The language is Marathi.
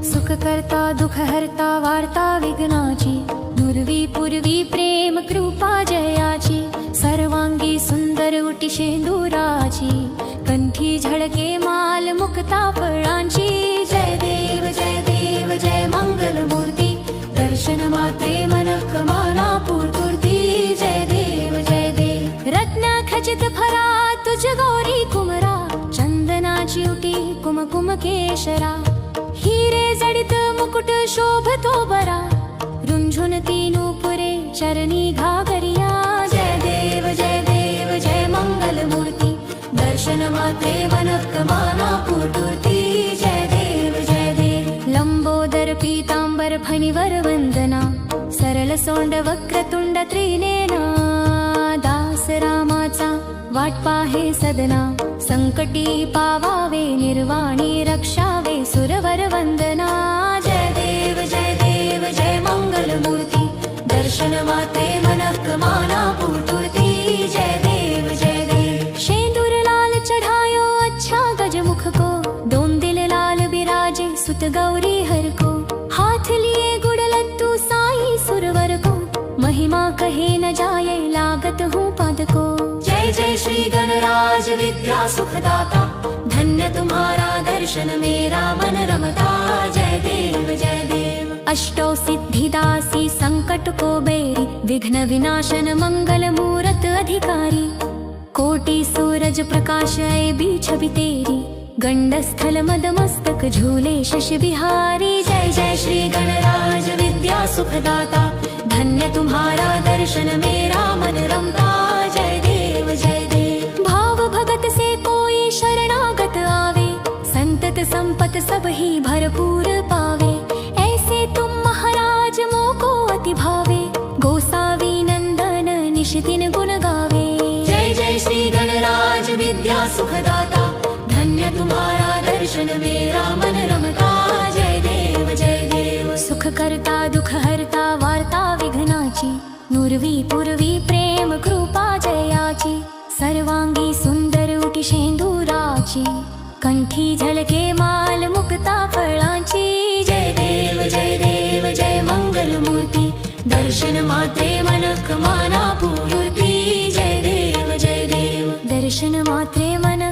सुख करता दुख हरता वार्ता विघ्नाची, नुरवी पूर्वी प्रेम कृपा जयाची, सर्वांगी सुंदर उटी शेंदुराची, कंठी झळके माल मुक्ता फळांची. जय देव जय देव जय मंगल मूर्ती, दर्शन मात्रे मन कमाना पूर्ती. जय देव जय देव. रत्न खचित फरा तुझ गौरी कुमरा, चंदनाची उटी कुमकुम केशरा, हिरे जडित मुकुट शोभतो बरा, रुंझुन तीनू पुरे चरणी घागरिया. जय देव जय देव जय मंगल मूर्ती, दर्शन मात्रे मन कमाना पूर्ती. जय देव जय देव. लंबोदर पीतांबर फणीवर वंदना, सरल सोंड वक्रतुंड त्रिनेना, दास रामाचा वाट पाहे सदना, संकटी पावावे निर्वाणी रक्षावे सुरवर वंदना. जय देव जय देव जय मंगल मूर्ती, दर्शन मात्रे मन कमाना पूर्ती. जय देव जय देव. शेंदूर लाल चढ़ायो अच्छा गजमुख को, दोन दिल लाल बिराजे सुत गौरी हर को, हाथ लिए गुड़ लत्तू साई सुरवर को, महिमा कहे न जाए लागत हूँ पद को. जय जय श्री गणराज विद्या सुखदाता, धन्य तुम्हारा दर्शन मेरा मन रमता. जय देव जय देव. अष्टौ सिद्धिदासी संकट को बेरी, विघ्न विनाशन मंगल मूरत अधिकारी, कोटि सूरज प्रकाश ऐ बीच तेरी, गंड स्थल मद मस्तक झूले शशि बिहारी. जय जय श्री गणराज विद्या सुखदाता, धन्य तुम्हारा दर्शन मेरा मन रमता. जय देव जय देव. भाव भगत से कोई शरणागत आवे, संतत संपत सब ही भरपूर पावे, ऐसे तुम महाराज मोको अति भावे, गोसावी नंदन निशिदिन गुण गावे. जय जय श्री गणराज विद्या सुखदाता, धन्य तुम्हारा दर्शन मेरा मन रमता. जय देव जय देव. सुख करता दुख हरता वार्ता विघ्नाची, नुरवी पूर्वी प्रेम कृपा जयाची, सर्वांगी सुंदर उटी शेंदुराची, कंठी झलके माल मुक्ता फळांची. जय देव जय देव जय मंगल मूर्ती, दर्शन मात्रे मन कमाना पूर्ती. जय देव जय देव. दर्शन मात्रे मन